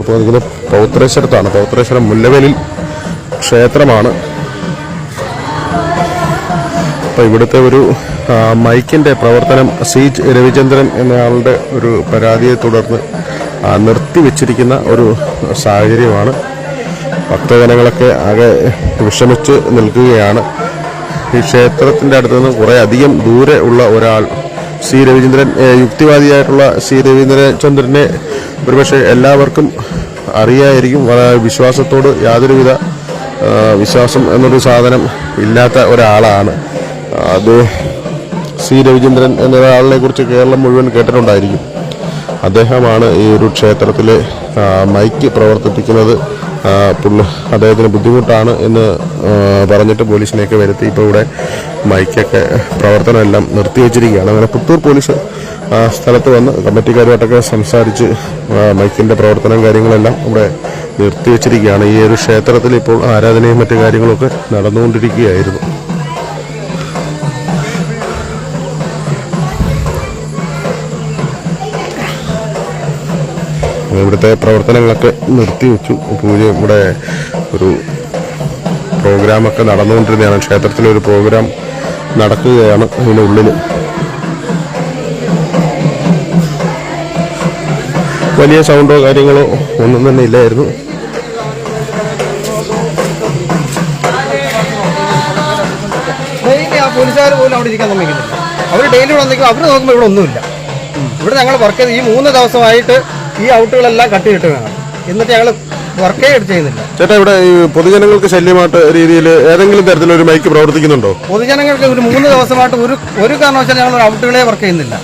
അപ്പോൾ ഇതിന് പൗത്രേശ്വരത്താണ്. പൗത്രേശ്വരം മുല്ലവേലിൽ ക്ഷേത്രമാണ്. അപ്പോൾ ഇവിടുത്തെ ഒരു മൈക്കിൻ്റെ പ്രവർത്തനം സി രവിചന്ദ്രൻ എന്നയാളുടെ ഒരു പരാതിയെ തുടർന്ന് നിർത്തിവെച്ചിരിക്കുന്ന ഒരു സാഹചര്യമാണ്. ഭക്തജനങ്ങളൊക്കെ ആകെ വിഷമിച്ച് നിൽക്കുകയാണ്. ഈ ക്ഷേത്രത്തിൻ്റെ അടുത്ത് നിന്ന് കുറേ അധികം ദൂരെ ഉള്ള ഒരാൾ സി രവിചന്ദ്രൻ, യുക്തിവാദിയായിട്ടുള്ള സി രവീന്ദ്രചന്ദ്രനെ ഒരുപക്ഷെ എല്ലാവർക്കും അറിയായിരിക്കും. വിശ്വാസത്തോട് യാതൊരുവിധ വിശ്വാസം എന്നൊരു സാധനം ഇല്ലാത്ത ഒരാളാണ്. അത് സി രവിചന്ദ്രൻ എന്നൊരാളിനെ കുറിച്ച് കേരളം മുഴുവൻ കേട്ടിട്ടുണ്ടായിരിക്കും. അദ്ദേഹമാണ് ഈ ഒരു ക്ഷേത്രത്തിലെ മൈക്ക് പ്രവർത്തിപ്പിക്കുന്നത്. അദ്ദേഹത്തിന് ബുദ്ധിമുട്ടാണ് എന്ന് പറഞ്ഞിട്ട് പോലീസിനെയൊക്കെ വരുത്തി ഇപ്പോൾ ഇവിടെ മൈക്കൊക്കെ പ്രവർത്തനമെല്ലാം നിർത്തിവെച്ചിരിക്കുകയാണ്. അങ്ങനെ പുത്തൂർ പോലീസ് സ്ഥലത്ത് വന്ന് കമ്മിറ്റിക്കാരുമായിട്ടൊക്കെ സംസാരിച്ച് മൈക്കിൻ്റെ പ്രവർത്തനം കാര്യങ്ങളെല്ലാം ഇവിടെ നിർത്തിവെച്ചിരിക്കുകയാണ്. ഈ ഒരു ക്ഷേത്രത്തിൽ ഇപ്പോൾ ആരാധനയും മറ്റു കാര്യങ്ങളൊക്കെ നടന്നുകൊണ്ടിരിക്കുകയായിരുന്നു. ഇവിടുത്തെ പ്രവർത്തനങ്ങളൊക്കെ നിർത്തിവെച്ചു. പൂജ ഇവിടെ ഒരു പ്രോഗ്രാമൊക്കെ നടന്നുകൊണ്ടിരുന്നതാണ്. ക്ഷേത്രത്തിലൊരു പ്രോഗ്രാം നടക്കുകയാണ്. അതിനുള്ളിൽ വലിയ സൗണ്ടോ കാര്യങ്ങളോ ഒന്നും തന്നെ ഇല്ലായിരുന്നു. പോലീസുകാർ പോലും അവിടെ ഇരിക്കാൻ സമ്മതിക്കുന്നില്ല. അവർ ഡെയിലി ഇവിടെ വന്നിരിക്കും. അവർ നോക്കുമ്പോൾ ഇവിടെ ഒന്നുമില്ല. ഇവിടെ ഞങ്ങൾ വർക്ക് ചെയ്ത് ഈ 3 ദിവസമായിട്ട് ഈ ഔട്ടുകളെല്ലാം കട്ടിയിട്ട് വേണം. എന്നിട്ട് ഞങ്ങൾ വർക്കേ ചെയ്യുന്നില്ല. ചേട്ടാ, ഇവിടെ ഈ പൊതുജനങ്ങൾക്ക് ശല്യമായിട്ട് രീതിയിൽ ഏതെങ്കിലും തരത്തിലൊരു മൈക്ക് പ്രവർത്തിക്കുന്നുണ്ടോ? പൊതുജനങ്ങൾക്ക് ഒരു 3 ദിവസമായിട്ട് ഒരു കാരണവശാലും ഞങ്ങൾ ഔട്ടുകളെ വർക്ക് ചെയ്യുന്നില്ല.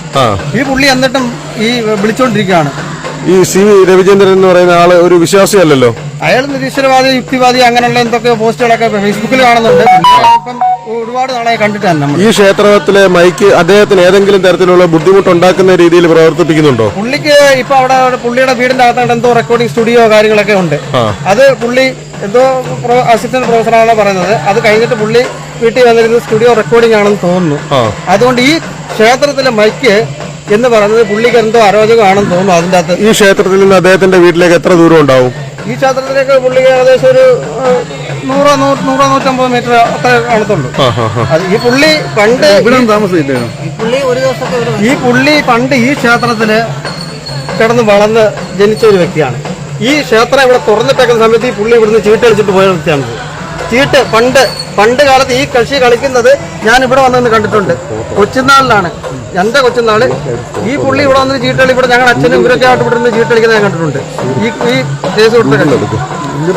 ഈ പുള്ളി എന്നിട്ടും ഈ വിളിച്ചുകൊണ്ടിരിക്കുകയാണ്. ഈ സി രവിചന്ദ്രൻ എന്ന് പറയുന്ന ആള് ഒരു വിശ്വാസിയല്ലല്ലോ. അയാൾ നിരീശ്വരവാദി, യുക്തിവാദി അങ്ങനെയുള്ള എന്തൊക്കെ പോസ്റ്റുകളൊക്കെ ഫേസ്ബുക്കിൽ കാണുന്നുണ്ട്. ഇപ്പം ഒരുപാട് നാളെ കണ്ടിട്ടാണ് നമ്മൾ. ഈ ക്ഷേത്രത്തിലെ മൈക്ക് അദ്ദേഹത്തിന് ഏതെങ്കിലും തരത്തിലുള്ള ബുദ്ധിമുട്ടുണ്ടാക്കുന്ന രീതിയിൽ പ്രവർത്തിപ്പിക്കുന്നുണ്ടോ? പുള്ളിക്ക് ഇപ്പൊ അവിടെ പുള്ളിയുടെ വീടിന്റെ അകത്താണ്ട് എന്തോ റെക്കോർഡിംഗ് സ്റ്റുഡിയോ കാര്യങ്ങളൊക്കെ ഉണ്ട്. അത് പുള്ളി എന്തോ അസിസ്റ്റന്റ് പ്രൊഫസറാണ് പറയുന്നത്. അത് കഴിഞ്ഞിട്ട് പുള്ളി വീട്ടിൽ വന്നിരുന്ന സ്റ്റുഡിയോ റെക്കോർഡിംഗ് ആണെന്ന് തോന്നുന്നു. അതുകൊണ്ട് ഈ ക്ഷേത്രത്തിലെ മൈക്ക് എന്ന് പറയുന്നത് പുള്ളിക്ക് എന്തോ അരോചകമാണെന്ന് തോന്നുന്നു. അതിന്റെ അകത്ത് ഈ ക്ഷേത്രത്തിൽ നിന്ന് അദ്ദേഹത്തിന്റെ വീട്ടിലേക്ക് എത്ര ദൂരം ഉണ്ടാവും? ഈ ക്ഷേത്രത്തിലേക്ക് പുള്ളിക്ക് ഏകദേശം ഒരു 100-150 മീറ്റർ അത്ര കാണത്തുള്ളൂ. ഈ പുള്ളി പണ്ട് ഈ പുള്ളി പണ്ട് ഈ ക്ഷേത്രത്തില് കിടന്ന് വളർന്ന് ജനിച്ച ഒരു വ്യക്തിയാണ്. ഈ ക്ഷേത്രം ഇവിടെ തുറന്നിട്ടേക്കുന്ന സമയത്ത് ഈ പുള്ളി ഇവിടുന്ന് ചീട്ട് കളിച്ചിട്ട് പോയ വ്യക്തിയാണ്. ചീട്ട് പണ്ട് കാലത്ത് ഈ കക്ഷി കളിക്കുന്നത് ഞാൻ ഇവിടെ വന്നെന്ന് കണ്ടിട്ടുണ്ട്. കൊച്ചുനാളിലാണ്, എന്റെ കൊച്ചുനാള്. ഈ പുള്ളി ഇവിടെ വന്ന് ചീട്ടളി, ഇവിടെ ഞങ്ങളുടെ അച്ഛനും ഇവരൊക്കെ ആയിട്ട് ഇവിടെ നിന്ന് ചീട്ടളിക്കുന്നത് ഞാൻ കണ്ടിട്ടുണ്ട്. ഈ കേസ് കൊടുത്ത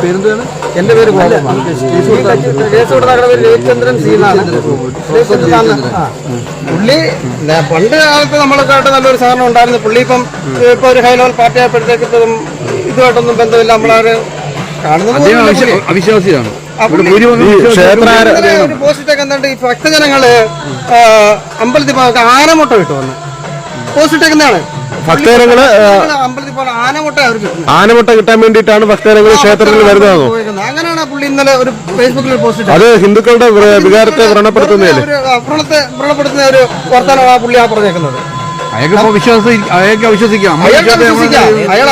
പേരെന്താണ്? എന്റെ പേര് കേസ് കൊടുത്ത രവിചന്ദ്രൻ സീനാണ്. പുള്ളി പണ്ട് കാലത്ത് നമ്മളൊക്കെ ആയിട്ട് നല്ലൊരു സാധനം ഉണ്ടായിരുന്നു. പുള്ളി ഇപ്പൊ ഒരു ഹൈ ലെവൽ പാർട്ടി ആയപ്പോഴത്തേക്ക് ഇതുമായിട്ടൊന്നും ബന്ധമില്ല. നമ്മളാര് കാണുന്നത് അവിശ്വാസിയാണ്. പോസ്റ്റിട്ടൊക്കെ എന്തുണ്ട്, ഈ ഭക്തജനങ്ങള് അമ്പലത്തിൽ പോകാൻ ആനമുട്ട കിട്ടു വന്ന് പോസ്റ്റിട്ടേക്കുന്നതാണ്. ഭക്തജനങ്ങള് അമ്പലത്തിൽ പോകാൻ ആനമുട്ട കിട്ടാൻ വേണ്ടിയിട്ടാണ് ഭക്തജനങ്ങൾ ക്ഷേത്രത്തിൽ വരുന്നതാണോ? അങ്ങനെയാണ് പുള്ളി ഇന്നലെ ഒരു ഫേസ്ബുക്കിൽ പോസ്റ്റ്. അത് ഹിന്ദുക്കളുടെ വികാരത്തെ വ്രണപ്പെടുത്തുന്നതല്ലേ? വ്രണപ്പെടുത്തുന്ന ഒരു വർത്തമാനമാണ് പുള്ളി ആ പറഞ്ഞേക്കുന്നത്. അയാൾക്ക് വിശ്വസിക്കാം. അയാൾ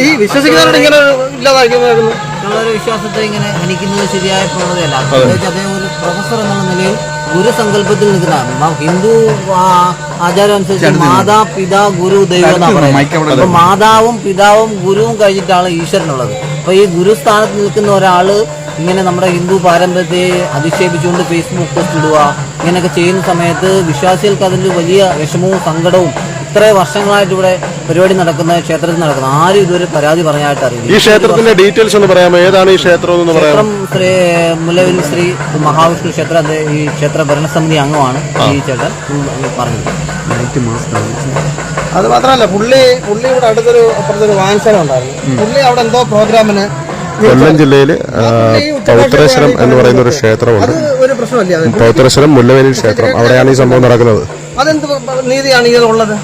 ഈ വിശ്വസിക്കുന്നവരോട് ഇങ്ങനെ ഇല്ലാതായിരിക്കുന്നു. വിശ്വാസത്തെ ഇങ്ങനെ ഹനിക്കുന്നത് ശരിയായ പ്രവണതയല്ല. അദ്ദേഹം ഒരു പ്രൊഫസർ എന്നുള്ള നിലയിൽ ഗുരുസങ്കല്പത്തിൽ നിൽക്കുന്ന ഹിന്ദു ആചാരം അനുസരിച്ച് മാതാ പിതാ ഗുരു ദൈവം എന്നാണ് പറയുന്നത്. അപ്പൊ മാതാവും പിതാവും ഗുരുവും കഴിഞ്ഞിട്ടാണ് ഈശ്വരനുള്ളത്. അപ്പൊ ഈ ഗുരുസ്ഥാനത്ത് നിൽക്കുന്ന ഒരാള് ഇങ്ങനെ നമ്മുടെ ഹിന്ദു പാരമ്പര്യത്തെ അധിക്ഷേപിച്ചുകൊണ്ട് ഫേസ്ബുക്ക് പോസ്റ്റ് ഇടുക, ഇങ്ങനെയൊക്കെ ചെയ്യുന്ന സമയത്ത് വിശ്വാസികൾക്ക് അതിൽ വലിയ വിഷമവും സങ്കടവും. ഇത്രയും വർഷങ്ങളായിട്ട് ഇവിടെ പരിപാടി നടക്കുന്ന ക്ഷേത്രത്തിൽ നടക്കുന്ന ആരും ഇതുവരെ പരാതി പറഞ്ഞായിട്ട് അറിയില്ല. ഈ ക്ഷേത്രത്തിന്റെ ഡീറ്റെയിൽസ് ഒന്ന് പറയാമോ? ഏതാണ് ഈ ക്ഷേത്രം? ക്ഷേത്രം മുല്ലവേൽ ശ്രീ മഹാവിഷ്ണു ക്ഷേത്രം. ഈ ക്ഷേത്ര ഭരണസമിതി അംഗമാണ് ഈ ചേട്ടൻ പറഞ്ഞത്. അത് മാത്രമല്ല, പുള്ളി ഇവിടെ അപ്പുറത്തൊരു വാൻസനം ഉണ്ടായിരുന്നു. പുള്ളി അവിടെ എന്തോ പ്രോഗ്രാമിന് കൊല്ലം ജില്ലയിൽ പൗത്രേശ്വരം എന്ന് പറയുന്ന ഒരു ക്ഷേത്രമുണ്ട്. പൗത്രേശ്വരം മുല്ലവേലി ക്ഷേത്രം, അവിടെയാണ് ഈ സംഭവം നടക്കുന്നത്. അതെന്ത് നീതിയാണ് ഇതിലുള്ളത്?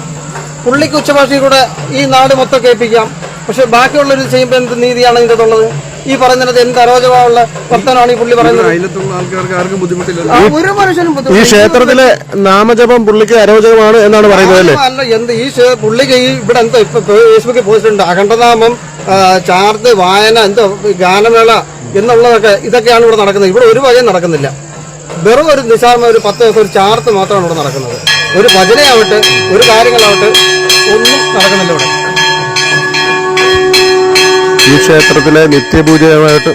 പുള്ളിക്ക് ഉച്ചഭാഷയിൽ കൂടെ ഈ നാട് മൊത്തം കേൾപ്പിക്കാം. പക്ഷെ ബാക്കിയുള്ളവർ ചെയ്യുമ്പോൾ എന്ത് നീതിയാണ് ഇതിൻ്റെ ഉള്ളത്? ഈ പറയുന്നത് എന്ത് അരോചകമുള്ള വർത്തമാനമാണ് ഈ പുള്ളി പറയുന്നത്? അയലത്തുള്ള ആൾക്കാർക്ക് ആർക്കും ബുദ്ധിമുട്ടില്ല. ഒരു മനുഷ്യനും ഈ ക്ഷേത്രത്തിലെ നാമജപം പുള്ളിക്ക് അരോചകമാണ് എന്നാണ് പറയുന്നത് അല്ലേ? അല്ല, എന്ത് ഈ പുള്ളിക്ക് ഈ ഇവിടെ എന്തോ ഇപ്പൊ ഫേസ്ബുക്കിൽ പോസ്റ്റ് ഉണ്ട്, അഖണ്ഡനാമം, ചാർത്ത്, വായന, എന്തോ ഗാനമേള എന്നുള്ളതൊക്കെ ഇതൊക്കെയാണ് ഇവിടെ നടക്കുന്നത്. ഇവിടെ ഒരു വകയും നടക്കുന്നില്ല. വെറും ഒരു നിസാമ ഒരു 10 ദിവസം ഒരു ചാർത്ത് മാത്രമാണ് ഇവിടെ നടക്കുന്നത്. ഒരു ഭജനയാവട്ടെ, ഒരു കാര്യങ്ങളാവട്ടെ, ഒന്നും നടക്കുന്നില്ല ഇവിടെ. ഈ ക്ഷേത്രത്തിലെ നിത്യപൂജയുമായിട്ട്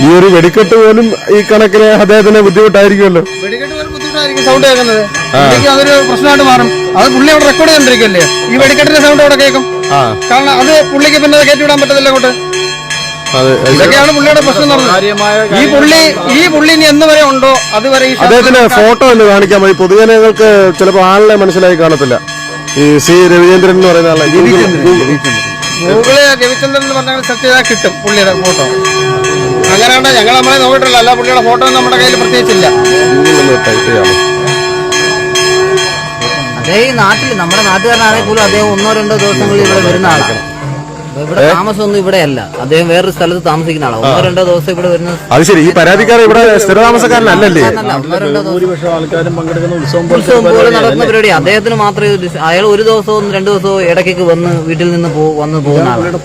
ഈ ഒരു വെടിക്കെട്ട് പോലും ഈ കണക്കിന് അദ്ദേഹത്തിന് ബുദ്ധിമുട്ടായിരിക്കുമല്ലോ. വെടിക്കെട്ട് പോലും ബുദ്ധിമുട്ടായിരിക്കും സൗണ്ട് കേൾക്കുന്നത്. എനിക്ക് അതൊരു പ്രശ്നമായിട്ട് മാറും. അത് പുള്ളി അവിടെ റെക്കോർഡ് ചെയ്തിരിക്കല്ലേ, ഈ വെടിക്കെട്ടിന്റെ സൗണ്ട് അവിടെ കേൾക്കും. കാരണം അത് പുള്ളിക്ക് പിന്നെ കയറ്റിവിടാൻ പറ്റത്തില്ല അങ്ങോട്ട്. ഇതൊക്കെയാണ് പുള്ളിയുടെ പ്രശ്നം എന്ന് പറഞ്ഞത്. ഈ പുള്ളി ഇനി എന്ന് വരെ ഉണ്ടോ അതുവരെ അദ്ദേഹത്തിന്റെ ഫോട്ടോ ഒന്ന് കാണിക്കാൻ മതി. പൊതുജനങ്ങൾക്ക് ചിലപ്പോൾ ആളിനെ മനസ്സിലായി കാണത്തില്ല. ഈ സി രവിചന്ദ്രൻ എന്ന് പറയുന്ന ആളെ ഗൂഗിള് രവിചന്ദ്രൻ എന്ന് പറഞ്ഞാൽ സെർച്ച് ചെയ്താൽ കിട്ടും പുള്ളിയുടെ ഫോട്ടോ. അങ്ങനെയാണ്ട് ഞങ്ങൾ നമ്മളെ നോക്കിയിട്ടില്ല. അല്ല, പുള്ളിയുടെ ഫോട്ടോ നമ്മുടെ കയ്യിൽ പ്രത്യേകിച്ചില്ല. അതേ ഈ നാട്ടിൽ നമ്മുടെ നാട്ടുകാരനാണെങ്കിൽ പോലും അദ്ദേഹം 1-2 ദിവസങ്ങളിൽ ഇവിടെ വരുന്ന ആളാണ്. ഇവിടെ താമസമൊന്നും ഇവിടെ അല്ല, അദ്ദേഹം വേറൊരു സ്ഥലത്ത് താമസിക്കുന്ന ആളാണ്. 1-2 ദിവസം ഇവിടെ വരുന്ന. അത് ശരി, ഈ പരാതിക്കാരൻ ഇവിടെ സ്ഥിരതാമസക്കാരനല്ലേ? 1-2 ദിവസം ആൾക്കാരും പങ്കെടുക്കുന്ന ഉത്സവം പോലെ നടക്കുന്ന പരിപാടി. അദ്ദേഹത്തിന് മാത്രമേ അയാൾ 1 ദിവസവും 2 ദിവസവും ഇടയ്ക്ക് വന്ന് വീട്ടിൽ നിന്ന് വന്ന് പോകുന്ന ആളാണ്.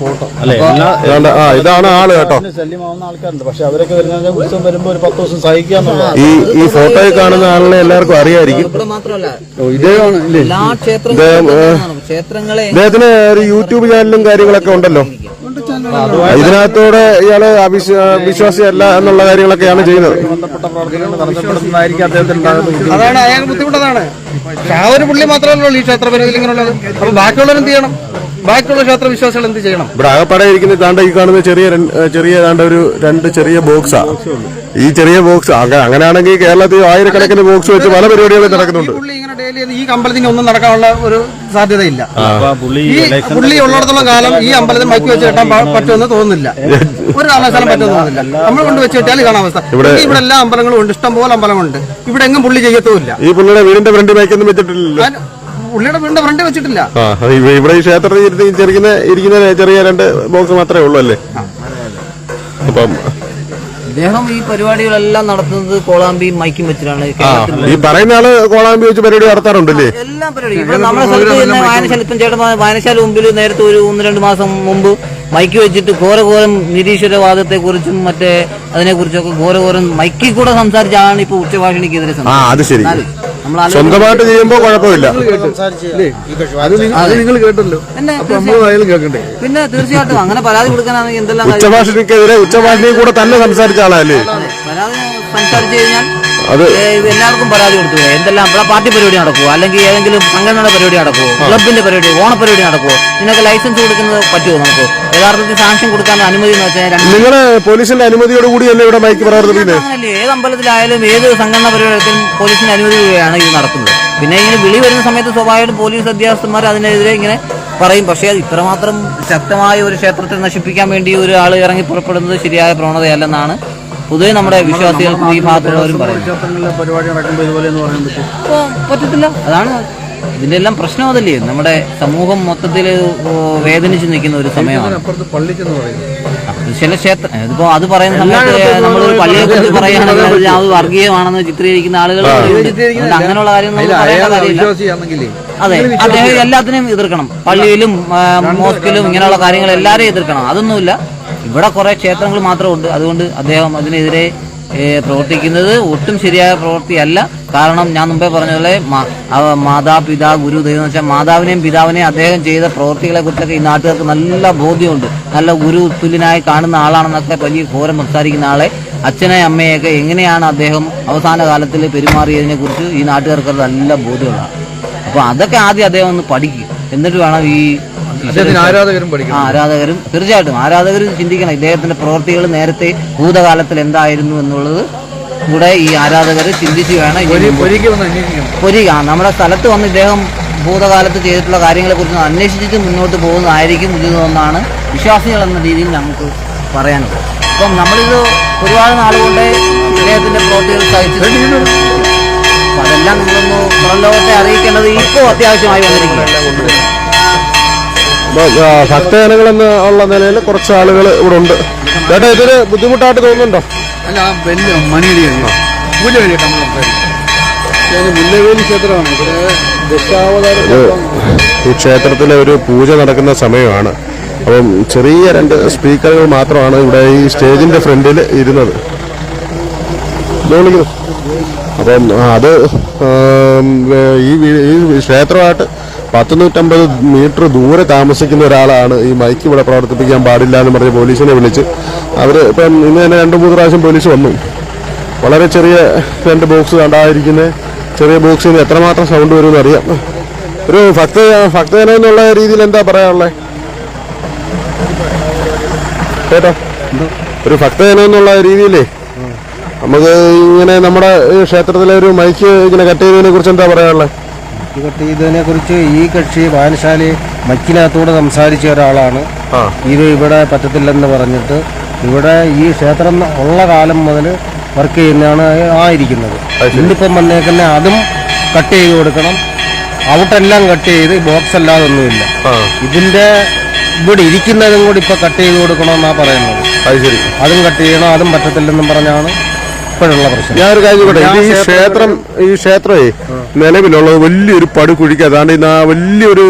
ഇതാണ് ആള് കേട്ടോ. ശല്യമാവുന്ന ആൾക്കാരുണ്ട്. പക്ഷെ അവരൊക്കെ വരുന്ന ഉത്സവം വരുമ്പോ ഒരു 10 ദിവസം സഹിക്കാന്നുള്ള ഈ ഫോട്ടോയിൽ കാണുന്ന ആളിനെ എല്ലാവർക്കും അറിയായിരിക്കും. ഇവിടെ മാത്രമല്ല, ഇദ്ദേഹമാണ് എല്ലാ ക്ഷേത്രങ്ങളെ അദ്ദേഹത്തിന് ഒരു യൂട്യൂബ് ചാനലും കാര്യങ്ങളൊക്കെ ഉണ്ടല്ലോ. ഇതിനകത്തൂടെ ഇയാള് വിശ്വാസിയല്ല എന്നുള്ള കാര്യങ്ങളൊക്കെയാണ് ചെയ്യുന്നത്. അതാണ് അയാൾ ബുദ്ധിമുട്ടതാണ്. ആ ഒരു പുള്ളി മാത്രമല്ലോ ഈ ക്ഷേത്ര പരിധിയിൽ ഇങ്ങനെയുള്ളത്. അപ്പൊ ബാക്കിയുള്ളവർ എന്ത് ചെയ്യണം? ബാക്കിയുള്ള ക്ഷേത്ര വിശ്വാസികൾ എന്ത് ചെയ്യണം? ഇവിടെ ആകെപ്പാടെ ഇരിക്കുന്ന താണ്ട ഈ കാണുന്ന ചെറിയ താണ്ട ഒരു 2 ചെറിയ ബോക്സാ. ഈ ചെറിയ ബോക്സ് അങ്ങനെയാണെങ്കിൽ കേരളത്തിൽ ആയിരക്കണക്കിന് ബോക്സ് വെച്ച് പല പരിപാടികളും നടക്കുന്നുണ്ട്. പുള്ളി ഇങ്ങനെ ഡെയിലി ഈ അമ്പലത്തിന് ഒന്നും നടക്കാനുള്ള ഒരു സാധ്യതയില്ല. ഈ പുള്ളി ഉള്ളിടത്തോളം കാലം ഈ അമ്പലത്തിൽ മൈക്ക് വെച്ച് കെട്ടാൻ പറ്റുമെന്ന് തോന്നുന്നില്ല. ഒരു കാരണവശാലും പറ്റുമെന്ന് തോന്നുന്നില്ല. നമ്മൾ കൊണ്ട് വെച്ച് കെട്ടിയാൽ കാണാൻ അവസ്ഥ. ഇവിടെ എല്ലാ അമ്പലങ്ങളും ഉണ്ട്, ഇഷ്ടംപോലെ അമ്പലങ്ങളുണ്ട്. ഇവിടെ എങ്ങും പുള്ളി ചെയ്യത്തുമില്ല. ഈ പുള്ളിയുടെ വീടിന്റെ ഫ്രണ്ട് മൈക്കൊന്നും വെച്ചിട്ടില്ല. പുള്ളിയുടെ വീടിന്റെ ഫ്രണ്ട് വെച്ചിട്ടില്ല. ഇവിടെ ഈ ക്ഷേത്രത്തിൽ ഇരിക്കുന്ന ചെറിയ 2 ബോക്സ് മാത്രമേ ഉള്ളൂ അല്ലേ? അപ്പം അദ്ദേഹം ഈ പരിപാടികളെല്ലാം നടത്തുന്നത് കോളാമ്പിയും മൈക്കും വെച്ചിട്ടാണ്. ഈ പറയുന്ന ആള് കോളാമ്പി വെച്ച് പരിപാടി നടത്താറുണ്ടല്ലേ? എല്ലാ പരിപാടിയും ഇവിടെ നമ്മുടെ സ്ഥലത്ത് തന്നെ വായനശാല, ഇപ്പം ചേട്ടൻ വായനശാല മുമ്പിൽ നേരത്തെ ഒരു 1-2 മാസം മുമ്പ് മൈക്ക് വെച്ചിട്ട് ഘോരഘോരം നിരീശ്വരവാദത്തെ കുറിച്ചും മറ്റേ അതിനെ കുറിച്ചൊക്കെ ഘോരഘോരം മൈക്കിൽ കൂടെ സംസാരിച്ചാണ് ഇപ്പൊ ഉച്ചഭാഷണിക്കെതിരെ. അത് ശരി, സ്വന്തമായിട്ട് ചെയ്യുമ്പോ കുഴപ്പമില്ല. നിങ്ങൾ കേട്ടല്ലോ, പിന്നെ തീർച്ചയായിട്ടും അങ്ങനെ പരാതി കൊടുക്കാനാണെങ്കിൽ എന്തെല്ലാം ഉച്ചഭാഷണിക്കെതിരെ ഉച്ചഭാഷണിയിൽ കൂടെ തന്നെ സംസാരിച്ച ആളല്ലേ? പരാതി സംസാരിച്ചു കഴിഞ്ഞാൽ എല്ലാവർക്കും പരാതി കൊടുത്തു. എന്തെല്ലാം ഇവിടെ പാർട്ടി പരിപാടി നടക്കുമോ, അല്ലെങ്കിൽ ഏതെങ്കിലും സംഘടനയുടെ പരിപാടി നടക്കുമോ, ക്ലബിന്റെ പരിപാടി, ഓണപരിപാടി നടക്കുമോ, ഇതിനൊക്കെ ലൈസൻസ് കൊടുക്കുന്നത് പറ്റുമോ? നമുക്ക് യഥാർത്ഥത്തിൽ സാങ്ഷൻ കൊടുക്കാൻ അനുമതി എന്ന് വെച്ചാൽ നിങ്ങള് പോലീസിന്റെ അനുമതിയോട് കൂടിയല്ലേ ഇവിടെ മൈക്ക് പ്രവർത്തിക്കുന്നത്? ഏത് അമ്പലത്തിലായാലും ഏത് സംഘടന പരിപാടിക്കും പോലീസിന്റെ അനുമതിയാണ് ഇത് നടക്കുന്നത്. പിന്നെ ഇങ്ങനെ വിളി വരുന്ന സമയത്ത് സ്വാഭാവികമായിട്ടും പോലീസ് ഉദ്യോഗസ്ഥന്മാർ അതിനെതിരെ ഇങ്ങനെ പറയും. പക്ഷേ ഇത്രമാത്രം ശക്തമായ ഒരു ക്ഷേത്രത്തെ നശിപ്പിക്കാൻ വേണ്ടി ഒരാൾ ഇറങ്ങി പുറപ്പെടുന്നത് ശരിയായ പ്രവണതയല്ലെന്നാണ് പൊതുവെ നമ്മുടെ വിശ്വാസികൾക്കും ഈ ഭാഗത്തുള്ളവരും പറയുന്നത്. പരിപാടി നടക്കുമ്പോൾ ഇതുപോലെ പറ്റത്തില്ല. അതാണ് ഇതിന്റെ എല്ലാം പ്രശ്നം. അതല്ലേ നമ്മുടെ സമൂഹം മൊത്തത്തിൽ വേദനിച്ച് നിൽക്കുന്ന ഒരു സമയമാണ്. ചില ക്ഷേത്രം ഇതിപ്പോ അത് പറയുന്ന സമയത്ത് നമ്മളൊരു പള്ളിയെ കുറിച്ച് പറയുകയാണെങ്കിൽ അത് വർഗീയമാണെന്ന് ചിത്രീകരിക്കുന്ന ആളുകൾ അങ്ങനെയുള്ള കാര്യങ്ങളൊന്നും പറയേണ്ട കാര്യമില്ല. അതെ, അദ്ദേഹം എല്ലാത്തിനെയും എതിർക്കണം. പള്ളിയിലും മോസ്കിലും ഇങ്ങനെയുള്ള കാര്യങ്ങൾ എല്ലാവരെയും എതിർക്കണം. അതൊന്നുമില്ല. ഇവിടെ കുറെ ക്ഷേത്രങ്ങൾ മാത്രമുണ്ട്. അതുകൊണ്ട് അദ്ദേഹം അതിനെതിരെ പ്രവർത്തിക്കുന്നത് ഒട്ടും ശരിയായ പ്രവൃത്തിയല്ല. കാരണം ഞാൻ മുമ്പേ പറഞ്ഞ പോലെ മാതാപിതാ ഗുരു ദൈവം എന്ന് വെച്ചാൽ മാതാവിനെയും പിതാവിനെയും അദ്ദേഹം ചെയ്ത പ്രവൃത്തികളെ കുറിച്ചൊക്കെ ഈ നാട്ടുകാർക്ക് നല്ല ബോധ്യമുണ്ട്. നല്ല ഗുരു തുല്യനായി കാണുന്ന ആളാണെന്നൊക്കെ വലിയ ഘോരം സംസാരിക്കുന്ന ആളെ, അച്ഛനെ അമ്മയൊക്കെ എങ്ങനെയാണ് അദ്ദേഹം അവസാന കാലത്തിൽ പെരുമാറിയതിനെ കുറിച്ച് ഈ നാട്ടുകാർക്ക് നല്ല ബോധ്യമുള്ളതാണ്. അപ്പൊ അതൊക്കെ ആദ്യം അദ്ദേഹം ഒന്ന് പഠിക്കും. എന്നിട്ട് വേണം ഈ ആരാധകരും തീർച്ചയായിട്ടും ആരാധകരും ചിന്തിക്കണം. ഇദ്ദേഹത്തിന്റെ പ്രവൃത്തികൾ നേരത്തെ ഭൂതകാലത്തിൽ എന്തായിരുന്നു എന്നുള്ളത് കൂടെ ഈ ആരാധകർ ചിന്തിച്ച് വേണം നമ്മുടെ സ്ഥലത്ത് വന്ന് ഇദ്ദേഹം ഭൂതകാലത്ത് ചെയ്തിട്ടുള്ള കാര്യങ്ങളെ കുറിച്ച് അന്വേഷിച്ചിട്ട് മുന്നോട്ട് പോകുന്നതായിരിക്കും ഉചിതമെന്നാണ് വിശ്വാസികൾ എന്ന രീതിയിൽ നമുക്ക് പറയാനുള്ളത്. ഇപ്പം നമ്മളിത് ഒരുപാട് നാളുകൊണ്ട് ഇദ്ദേഹത്തിന്റെ പ്രവൃത്തികൾ സഹിച്ചു. അപ്പൊ അതെല്ലാം നിങ്ങളൊന്ന് പുറം ലോകത്തെ അറിയിക്കേണ്ടത് ഇപ്പോൾ അത്യാവശ്യമായി വന്നിരിക്കുകയാണ്. ഭക്തജനങ്ങളെന്ന് ഉള്ള നിലയിൽ കുറച്ച് ആളുകൾ ഇവിടെ ഉണ്ട്. ചേട്ടാ, ഇതൊരു ബുദ്ധിമുട്ടായിട്ട് തോന്നുന്നുണ്ടോ? അല്ല, ആ വലിയ മണിയടിയാണ് പൂജ കഴിഞ്ഞിട്ട് നമ്മൾ സംസാരിക്കും. മുല്ലവേലി ക്ഷേത്രമാണ് ഇവിടെ ദശാവതാര. ഈ ക്ഷേത്രത്തിലെ ഒരു പൂജ നടക്കുന്ന സമയമാണ്. അപ്പം ചെറിയ 2 സ്പീക്കറുകൾ മാത്രമാണ് ഇവിടെ ഈ സ്റ്റേജിന്റെ ഫ്രണ്ടിൽ ഇരുന്നത്. അപ്പം അത് ഈ ക്ഷേത്രമായിട്ട് 150 മീറ്റർ ദൂരെ താമസിക്കുന്ന ഒരാളാണ് ഈ മൈക്ക് ഇവിടെ പ്രവർത്തിപ്പിക്കാൻ പാടില്ല എന്ന് പറഞ്ഞ് പോലീസിനെ വിളിച്ച് അവർ ഇപ്പം ഇന്ന് തന്നെ 2-3 പ്രാവശ്യം പോലീസ് വന്നു. വളരെ ചെറിയ 2 ബോക്സ് കണ്ടായിരിക്കുന്നത്. ചെറിയ ബോക്സിൽ നിന്ന് എത്രമാത്രം സൗണ്ട് വരുമെന്ന് അറിയാം. ഒരു ഭക്തജനം എന്നുള്ള രീതിയിൽ എന്താ പറയാനുള്ളത് കേട്ടോ? ഒരു ഭക്തജനം എന്നുള്ള രീതിയിലേ നമുക്ക് ഇങ്ങനെ നമ്മുടെ ക്ഷേത്രത്തിലെ ഒരു മൈക്ക് ഇങ്ങനെ കട്ട് ചെയ്തതിനെ കുറിച്ച് എന്താ പറയാനുള്ളത്? കട്ട് ചെയ്തതിനെ കുറിച്ച് ഈ കക്ഷി വായനശാലയിൽ മൈക്കിനകത്തൂടെ സംസാരിച്ച ഒരാളാണ്. ഇത് ഇവിടെ പറ്റത്തില്ലെന്ന് പറഞ്ഞിട്ട് ഇവിടെ ഈ ക്ഷേത്രം ഉള്ള കാലം മുതൽ വർക്ക് ചെയ്യുന്നതാണ് ആയിരിക്കുന്നത്. ഇന്നിപ്പം വന്നേക്കുന്ന അതും കട്ട് ചെയ്ത് കൊടുക്കണം. ഔട്ടെല്ലാം കട്ട് ചെയ്ത് ബോക്സ് അല്ലാതൊന്നുമില്ല. ഇതിന്റെ ഇവിടെ ഇരിക്കുന്നതും കൂടി ഇപ്പൊ കട്ട് ചെയ്ത് കൊടുക്കണമെന്നാണ് പറയുന്നത്. അതും കട്ട് ചെയ്യണം, അതും പറ്റത്തില്ലെന്നും പറഞ്ഞാണ് ഇപ്പോഴുള്ള പ്രശ്നം. ഞാനൊരു കാര്യം ചോദിക്കട്ടെ, ഈ ക്ഷേത്രമേ നിലവിലുള്ളത് വലിയൊരു പടുകുഴിക്ക്, അതാണ്ട് വലിയൊരു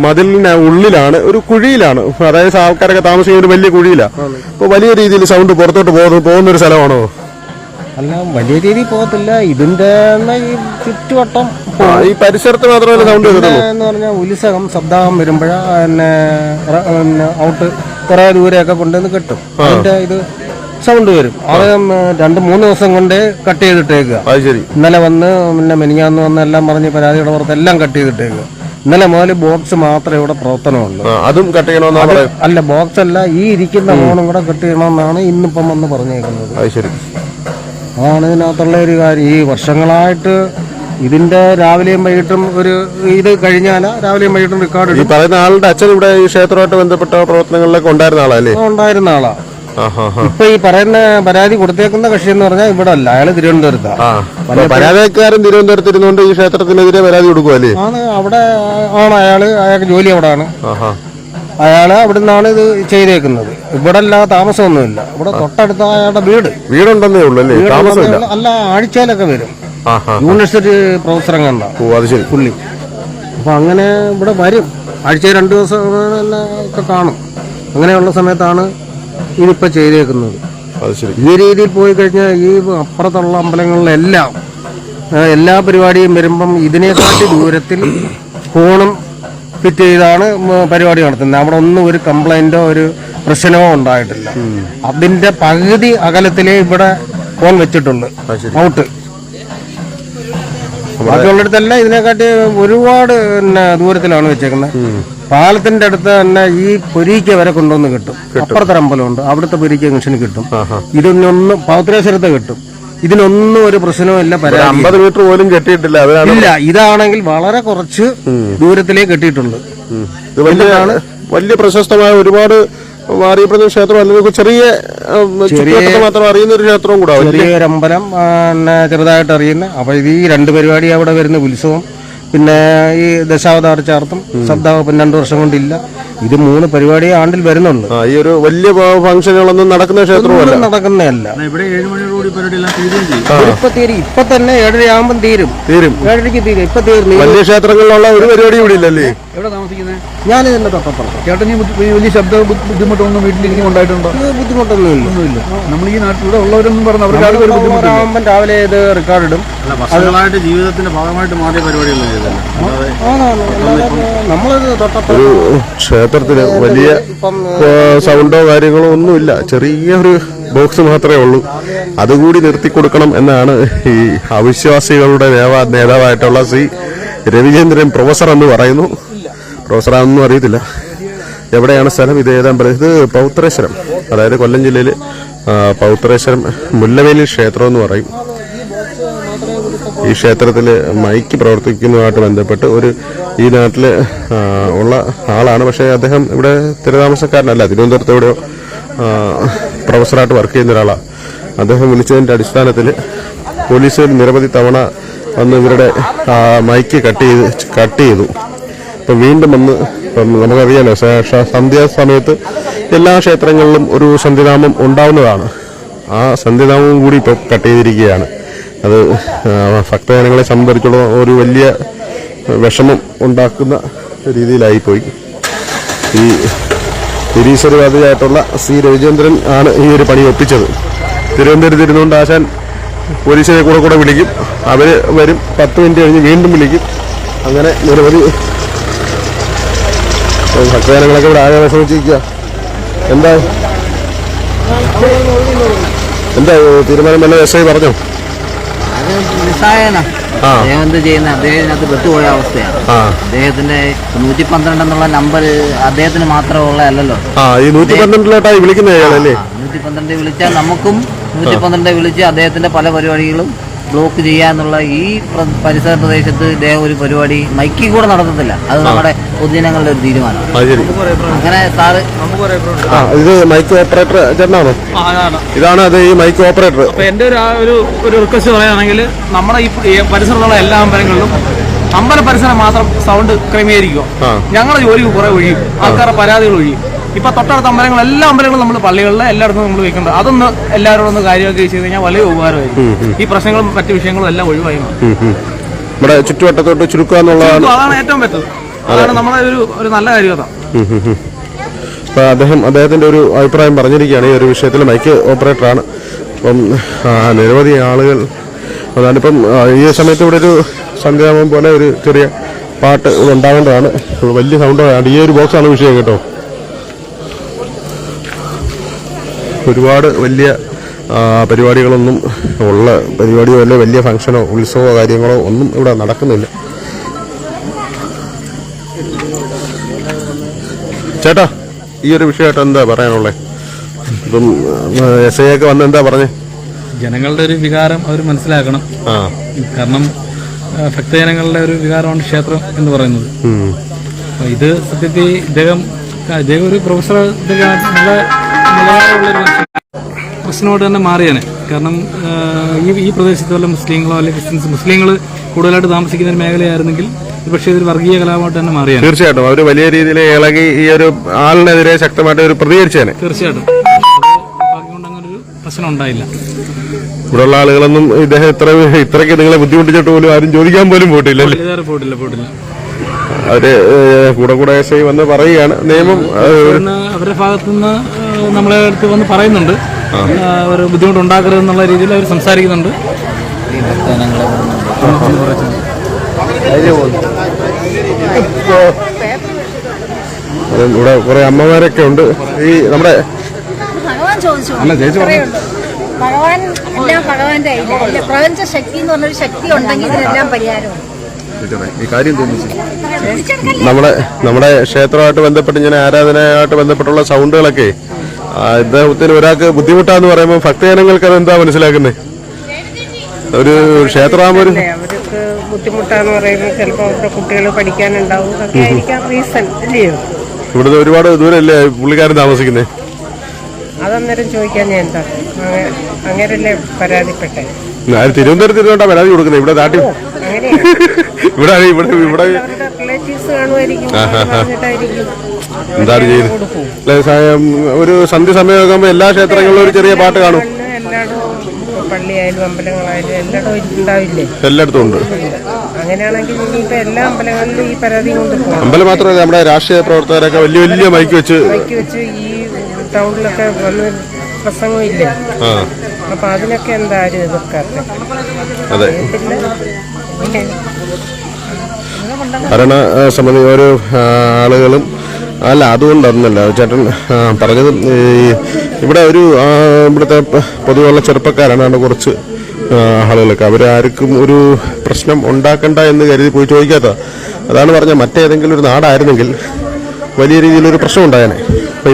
മതിലിന് ഉള്ളിലാണ്, ഒരു കുഴിയിലാണ്. അതായത് ആൾക്കാരൊക്കെ താമസിക്കുന്ന ഒരു വലിയ കുഴിയിലാണ്. അപ്പൊ വലിയ രീതിയിൽ സൗണ്ട് പുറത്തോട്ട് പോകുന്ന ഒരു സ്ഥലമാണോ? അല്ല, വലിയ രീതിയിൽ പോകത്തില്ല. ഇതിന്റെ ഈ ചുറ്റുവട്ടം ഈ പരിസരത്ത് മാത്രമല്ല സൗണ്ട് എന്ന് പറഞ്ഞാൽ ഉത്സവം ശബ്ദം വരുമ്പോഴാണ് ഔട്ട് കുറെ ദൂരെയൊക്കെ കൊണ്ടുവന്ന് കെട്ടും. അതിന്റെ ഇത് സൗണ്ട് വരും. അത് 2-3 ദിവസം കൊണ്ട് കട്ട് ചെയ്തിട്ടേക്കുക. ഇന്നലെ വന്ന് പിന്നെ മെനിഞ്ഞാന്ന് വന്ന് എല്ലാം പറഞ്ഞ് പരാതിയുടെ പുറത്ത് എല്ലാം കട്ട് ചെയ്തിട്ടേക്കുക. ഇന്നലെ മുതൽ ബോക്സ് മാത്രമേ ഇവിടെ പ്രവർത്തനമുള്ളൂ. അതും കട്ട് ചെയ്യണമെന്നാണ്? അല്ല, ബോക്സ് അല്ല, ഈ ഇരിക്കുന്ന ഫോണും കൂടെ കട്ട് ചെയ്യണമെന്നാണ് ഇന്നിപ്പം വന്ന് പറഞ്ഞേക്കുന്നത്. അതാണ് ഇതിനകത്തുള്ള ഒരു കാര്യം. ഈ വർഷങ്ങളായിട്ട് ഇതിന്റെ രാവിലെയും വൈകിട്ടും ഒരു ഇത് കഴിഞ്ഞാൽ രാവിലെയും വൈകിട്ടും റെക്കോർഡ് ഈ പറയുന്ന ആളുടെ അച്ഛൻ ഇവിടെ ഈ ക്ഷേത്രമായിട്ട് ബന്ധപ്പെട്ട പ്രവർത്തനങ്ങളിലൊക്കെ ഉണ്ടായിരുന്ന ആളല്ലേ? ഉണ്ടായിരുന്ന ആളാ. ഇപ്പൊ ഈ പറയുന്ന പരാതി കൊടുത്തേക്കുന്ന കക്ഷി എന്ന് പറഞ്ഞാൽ ഇവിടെ അല്ല, അയാള് തിരുവനന്തപുരത്താണ്. പരാതിക്കാരൻ തിരുവനന്തപുരത്ത് ഇരുന്നുകൊണ്ട് ഈ ക്ഷേത്രത്തിനെതിരെ പരാതി കൊടുക്കുമല്ലേ? ആണ്, അവിടെ ആണ് അയാൾക്ക് ജോലി അവിടാണ്. അയാള് അവിടെ നിന്നാണ് ഇത് ചെയ്തേക്കുന്നത്. ഇവിടെ അല്ല, താമസമൊന്നുമില്ല. ഇവിടെ തൊട്ടടുത്ത അയാളുടെ വീടുണ്ടെന്നേ ഉള്ളൂ അല്ലേ? താമസമില്ല. അല്ല, ആഴ്ചയിലൊക്കെ വരും. യൂണിവേഴ്സിറ്റി പ്രൊഫസർ കണ്ട പുള്ളി. അപ്പൊ അങ്ങനെ ഇവിടെ വരും. ആഴ്ചയിൽ 2 ദിവസം ഒക്കെ കാണും. അങ്ങനെയുള്ള സമയത്താണ് ഇതിപ്പോ ചെയ്തേക്കുന്നത്. ഈ രീതിയിൽ പോയി കഴിഞ്ഞാൽ ഈ അപ്പുറത്തുള്ള അമ്പലങ്ങളിലെല്ലാം എല്ലാ പരിപാടിയും വരുമ്പം ഇതിനെക്കാട്ടി ദൂരത്തിൽ ഫോണും ഫിറ്റ് ചെയ്താണ് പരിപാടി നടത്തുന്നത്. അവിടെ ഒന്നും ഒരു കംപ്ലൈന്റോ ഒരു പ്രശ്നമോ ഉണ്ടായിട്ടില്ല. അതിന്റെ പകുതി അകലത്തിലേ ഇവിടെ ഫോൺ വെച്ചിട്ടുണ്ട് ഔട്ട്. ബാക്കിയുള്ളിടത്തല്ല ഇതിനെക്കാട്ടി ഒരുപാട് ദൂരത്തിലാണ് വെച്ചേക്കുന്നത്. പാലത്തിന്റെ അടുത്ത് തന്നെ ഈ പൊരീക്ക വരെ കൊണ്ടുവന്ന് കിട്ടും. അപ്പുറത്തെ അമ്പലമുണ്ട്, അവിടുത്തെ പൊരീക്ക ജംഗ്ഷന് കിട്ടും. ഇതിനൊന്നും പൗത്രേശ്വരത്തെ കിട്ടും. ഇതിനൊന്നും ഒരു പ്രശ്നവും ഇല്ല. 50 മീറ്റർ പോലും കെട്ടിയിട്ടില്ല. ഇല്ല, ഇതാണെങ്കിൽ വളരെ കുറച്ച് ദൂരത്തിലേ കെട്ടിയിട്ടുണ്ട്. വലിയ പ്രശസ്തമായ ഒരുപാട് അറിയപ്പെടുന്ന ക്ഷേത്രം അല്ലെങ്കിൽ ചെറിയ മാത്രം അറിയുന്ന ഒരു ക്ഷേത്രവും കൂടെ, ചെറിയൊരമ്പലം ചെറുതായിട്ട് അറിയുന്ന. അപ്പൊ ഇത് ഈ 2 പരിപാടി അവിടെ വരുന്ന ഉത്സവം, പിന്നെ ഈ ദശാവതാര ചാർത്തും ശബ്ദാവപ്പം 2 വർഷം കൊണ്ടില്ല. ഇത് 3 പരിപാടി ആണ്ടിൽ വരുന്നുണ്ട്. ഈ ഒരു വലിയ ഫംഗ്ഷനുകളൊന്നും നടക്കുന്ന ക്ഷേത്രമല്ല, നടക്കുന്നതല്ല. ഇവിടെ 7 മണിയോടുകൂടി പരിപാടിയെല്ലാം ഇപ്പൊ തീരും. ഇപ്പൊ തന്നെ 7:30 ആകുമ്പോൾ തീരും. 7:30 തീരും. ഇപ്പൊ തീർന്നു. വലിയ ക്ഷേത്രങ്ങളിലുള്ള ഒരു പരിപാടി ഇവിടെ ഇല്ലല്ലേ? എവിടെ താമസിക്കുന്നത്? ഞാൻ ഇതിന്റെ തൊട്ടപ്പുറത്ത്. ചേട്ടന് വലിയ ശബ്ദ ബുദ്ധിമുട്ടൊന്നും വീട്ടിലിരിക്കും ഉണ്ടായിട്ടുണ്ടോ? ബുദ്ധിമുട്ടൊന്നുമില്ല. നമ്മൾ ഈ നാട്ടിലൂടെ ഉള്ളവരൊന്നും പറഞ്ഞു അവർക്ക് രാവിലെ ഇത് റെക്കോർഡ് ഇടും. വർഷങ്ങളായിട്ട് ജീവിതത്തിന്റെ ഭാഗമായിട്ട് മാറിയ പരിപാടികളാണ് ചെയ്തത്. നമ്മളത് തൊട്ടപ്പുറം ഒരു ക്ഷേത്രത്തിന് വലിയ സൗണ്ടോ കാര്യങ്ങളോ ഒന്നുമില്ല. ചെറിയൊരു ബോക്സ് മാത്രമേ ഉള്ളൂ. അതുകൂടി നിർത്തിക്കൊടുക്കണം എന്നാണ് ഈ അവിശ്വാസികളുടെ നേതാവായിട്ടുള്ള ശ്രീ രവിചന്ദ്രൻ പ്രൊഫസർ എന്ന് പറയുന്നു. പ്രൊഫസറാണെന്നും അറിയത്തില്ല. എവിടെയാണ് സ്ഥലം? ഇത് ഇത് പൗത്രേശ്വരം, അതായത് കൊല്ലം ജില്ലയിൽ പൗത്രേശ്വരം മുല്ലവേലി ക്ഷേത്രം എന്ന് പറയും. ഈ ക്ഷേത്രത്തിൽ മൈക്ക് പ്രവർത്തിക്കുന്നതുമായിട്ട് ബന്ധപ്പെട്ട് ഈ നാട്ടിൽ ഉള്ള ആളാണ്. പക്ഷേ അദ്ദേഹം ഇവിടെ സ്ഥിരതാമസക്കാരനല്ല, തിരുവനന്തപുരത്ത് എവിടെയോ പ്രൊഫസറായിട്ട് വർക്ക് ചെയ്യുന്ന ഒരാളാണ്. അദ്ദേഹം വിളിച്ചതിൻ്റെ അടിസ്ഥാനത്തിൽ പോലീസുകാർ നിരവധി തവണ വന്ന് ഇവരുടെ മൈക്ക് കട്ട് ചെയ്തു. ഇപ്പം വീണ്ടും വന്ന് നമുക്കറിയാലോ, സന്ധ്യാസമയത്ത് എല്ലാ ക്ഷേത്രങ്ങളിലും ഒരു സന്ധ്യാനാമം ഉണ്ടാവുന്നതാണ്. ആ സന്ധ്യാനാമവും കൂടി ഇപ്പോൾ കട്ട് ചെയ്തിരിക്കുകയാണ്. അത് ഭക്തജനങ്ങളെ സംബന്ധിച്ചുള്ള ഒരു വലിയ വിഷമം ഉണ്ടാക്കുന്ന രീതിയിലായിപ്പോയി. ഈ നിരീശ്വരവാദിയായിട്ടുള്ള സി രവിചന്ദ്രൻ ആണ് ഈ ഒരു പണി ഒപ്പിച്ചത്. തിരുവനന്തപുരത്ത് ഇരുന്നുകൊണ്ട് ആശാൻ പോലീസിനെ കൂടെ വിളിക്കും, അവർ വരും, 10 മിനിറ്റ് കഴിഞ്ഞ് വീണ്ടും വിളിക്കും. അങ്ങനെ നിരവധി ഭക്തജനങ്ങളൊക്കെ ഇവിടെ ആകെ വിഷമിച്ചിരിക്കുക. എന്താ തീരുമാനം വല്ല എസ് ഐ പറഞ്ഞോ? അത് നിസ്സായന അദ്ദേഹം എന്ത് ചെയ്യുന്ന അദ്ദേഹത്തിനകത്ത് പെട്ടുപോയ അവസ്ഥയാണ്. അദ്ദേഹത്തിന്റെ 112 എന്നുള്ള നമ്പർ അദ്ദേഹത്തിന് മാത്രമുള്ള അല്ലല്ലോ. ഈ 112 വിളിക്കുന്ന 112 വിളിച്ചാൽ നമുക്കും 112 വിളിച്ച് അദ്ദേഹത്തിന്റെ പല പരിപാടികളും ബ്ലോക്ക് ചെയ്യാന്നുള്ള ഈ പരിസര പ്രദേശത്ത് ഇദ്ദേഹം ഒരു പരിപാടി മൈക്കിൽ കൂടെ നടത്തത്തില്ല. അത് നമ്മുടെ പൊതുജനങ്ങളുടെ ഒരു തീരുമാനമാണ്. അങ്ങനെ സാറ് ഇത് മൈക്ക് ഓപ്പറേറ്റർ ചേട്ടനാണോ? ഇതാണ് അത്, ഈ മൈക്ക് ഓപ്പറേറ്റർ. അപ്പൊ എന്റെ ഒരു റിക്വസ്റ്റ് പറയുകയാണെങ്കിൽ നമ്മുടെ ഈ പരിസരത്തുള്ള എല്ലാ അമ്പലങ്ങളിലും അമ്പല പരിസരം മാത്രം സൗണ്ട് ക്രമീകരിക്കുക. ഞങ്ങളുടെ ജോലിക്ക് കുറെ ഒഴിയും, ആൾക്കാരുടെ പരാതികൾ ഒഴിയും. ഇപ്പൊ തൊട്ടടുത്ത അമ്പലങ്ങൾ, എല്ലാ അമ്പലങ്ങളും നമ്മൾ പള്ളികളിലെ എല്ലായിടത്തും നമ്മൾ വെക്കുന്നുണ്ട്. അതൊന്ന് എല്ലാവരോടും ഒന്ന് കാര്യമൊക്കെ ചെയ്ത് കഴിഞ്ഞാൽ വലിയ ഉപകാരമായിരിക്കും. ഈ പ്രശ്നങ്ങളും മറ്റു വിഷയങ്ങളും എല്ലാം ഒഴിവായി നമ്മുടെ ചുറ്റുവട്ടത്തോട്ട് ചുരുക്കുക എന്നുള്ളതാണ്. അതാണ് ഏറ്റവും പറ്റുന്നത്. അതാണ് നമ്മുടെ ഒരു നല്ല കാര്യം. അപ്പൊ അദ്ദേഹത്തിന്റെ ഒരു അഭിപ്രായം പറഞ്ഞിരിക്കുകയാണ് ഈ ഒരു വിഷയത്തിൽ. മൈക്ക് ഓപ്പറേറ്ററാണ്. അപ്പം നിരവധി ആളുകൾ അതാണിപ്പം ഈ സമയത്ത് ഇവിടെ ഒരു സന്ധ്യാമം പോലെ ഒരു ചെറിയ പാട്ട് ഉണ്ടാവേണ്ടതാണ്. വലിയ സൗണ്ടാണ്. ഈ ഒരു ബോക്സാണ് വിഷയം കേട്ടോ. ഒരുപാട് വലിയ പരിപാടികളൊന്നും പരിപാടിയോ അല്ലെ വലിയ ഫംഗ്ഷനോ ഉത്സവമോ കാര്യങ്ങളോ ഒന്നും ഇവിടെ നടക്കുന്നില്ല. ചേട്ടാ, ഈ ഒരു വിഷയമായിട്ട് എന്താ പറയാനുള്ളത്? ഇപ്പം എസ് ഐ ഒക്കെ വന്ന് എന്താ പറഞ്ഞേ? ജനങ്ങളുടെ ഒരു വികാരം അവർ മനസ്സിലാക്കണം. കാരണം ഭക്തജനങ്ങളുടെ ഒരു വികാരമാണ് ക്ഷേത്രം എന്ന് പറയുന്നത്. ഇത് സത്യത്തിൽ ഇദ്ദേഹം ഒരു പ്രൊഫസർ നിലവാരമുള്ളൊരു പ്രശ്നമായിട്ട് തന്നെ മാറിയാണ്. കാരണം ഈ പ്രദേശത്ത് വല്ല മുസ്ലിങ്ങളോ അല്ലെങ്കിൽ ക്രിസ്ത്യൻസ്, മുസ്ലിങ്ങൾ കൂടുതലായിട്ട് താമസിക്കുന്ന ഒരു മേഖലയായിരുന്നെങ്കിൽ പക്ഷേ ഇതൊരു വർഗീയ കലാപമായിട്ട് തന്നെ മാറിയാണ്. തീർച്ചയായിട്ടും അവർ വലിയ രീതിയിൽ ഇളകി ഈ ഒരു ആളിനെതിരെ ശക്തമായിട്ട് ഒരു പ്രതികരിച്ചേനെ. തീർച്ചയായിട്ടും അങ്ങനെ ഒരു പ്രശ്നം ഉണ്ടായില്ല. ഇവിടെയുള്ള ആളുകളൊന്നും ഇദ്ദേഹം ഇത്രയ്ക്ക് നിങ്ങളെ ബുദ്ധിമുട്ടിച്ചിട്ട് പോലും ആരും ചോദിക്കാൻ പോലും പോയിട്ടില്ല. പോയിട്ടില്ല. അവര് കൂടെ എസ് ഐ വന്ന് പറയുകയാണ്. നിയമം അവരുടെ ഭാഗത്തുനിന്ന് നമ്മളെ അടുത്ത് വന്ന് പറയുന്നുണ്ട്. ഒരു ബുദ്ധിമുട്ടുണ്ടാക്കരുതെന്നുള്ള രീതിയിൽ അവർ സംസാരിക്കുന്നുണ്ട്. ഇവിടെ കുറെ അമ്മമാരൊക്കെ ഉണ്ട്. ഈ നമ്മുടെ ഭഗവാൻ എല്ലാം ഭഗവാന്റെ കയ്യില്. പ്രപഞ്ച ശക്തി എന്ന് പറഞ്ഞൊരു ശക്തി ഉണ്ടെങ്കിൽ ഇതിനെല്ലാം പരിഹാരമാണ്. നമ്മുടെ ക്ഷേത്രമായിട്ട് ബന്ധപ്പെട്ട് ഇങ്ങനെ ആരാധനയായിട്ട് ബന്ധപ്പെട്ടുള്ള സൗണ്ടുകളൊക്കെ ഇദ്ദേഹത്തിന് ഒരാൾക്ക് ബുദ്ധിമുട്ടാന്ന് പറയുമ്പോൾ ഭക്തജനങ്ങൾക്ക് അതെന്താ മനസ്സിലാക്കുന്നത്? ഒരു ക്ഷേത്രമാകുമ്പോൾ അവർക്ക് ബുദ്ധിമുട്ടാന്ന് പറയുമ്പോൾ ചിലപ്പോൾ അവരുടെ കുട്ടികൾ പഠിക്കാനുണ്ടാവും. അതൊക്കെ ആയിരിക്കാം റീസൺ ഇല്ലയോ? ഇവിടുന്ന് ഒരുപാട് ദൂരല്ലേ പുള്ളിക്കാരൻ താമസിക്കുന്നത്? അതന്നേരം ചോദിക്കാൻ ഞാൻ എന്താ അങ്ങനല്ലേ പരാതിപ്പെട്ടെ? തിരുവനന്തപുരത്ത് ഇരുന്നോണ്ടാ പരാതി കൊടുക്കുന്നത്. ഇവിടെ നാട്ടിൽ ഇവിടെ റിലേറ്റീവ്സ് കാണുമായിരിക്കും. എന്താണ് ചെയ്യുന്നത്? ഒരു സന്ധ്യ സമയമാകുമ്പോ എല്ലാ ക്ഷേത്രങ്ങളിലും ഒരു ചെറിയ പാട്ട് കാണും. എല്ലായിടവും പള്ളിയായാലും അമ്പലങ്ങളായാലും എല്ലായിടവും ഉണ്ടാവില്ലേ? എല്ലായിടത്തും ഉണ്ട്. അങ്ങനെയാണെങ്കിൽ ഇനിയിപ്പോ എല്ലാ അമ്പലങ്ങളിലും ഈ പരാതി കൊണ്ട് പോകും. അമ്പലം മാത്രമല്ല, നമ്മുടെ രാഷ്ട്രീയ പ്രവർത്തകരൊക്കെ വലിയ മൈക്ക് വെച്ച് ഈ ടൗണിലൊക്കെ വന്ന് പ്രസംഗമില്ലേ? അപ്പൊ അതിനൊക്കെ എന്താ ആരും എതിർക്കാത്ത? അതെ, ഭരണ സമിതി ഓരോ ആളുകളും അല്ല, അതുകൊണ്ടൊന്നല്ല ചേട്ടൻ പറഞ്ഞത്. ഇവിടെ ഇവിടുത്തെ പൊതുവെയുള്ള ചെറുപ്പക്കാരാണ് കുറച്ച് ആളുകളൊക്കെ. അവരാർക്കും ഒരു പ്രശ്നം ഉണ്ടാക്കണ്ട എന്ന് കരുതി പോയി ചോദിക്കാത്ത. അതാണ് പറഞ്ഞത്. മറ്റേതെങ്കിലും ഒരു നാടായിരുന്നെങ്കിൽ വലിയ രീതിയിലൊരു പ്രശ്നം ഉണ്ടായേനെ. അപ്പം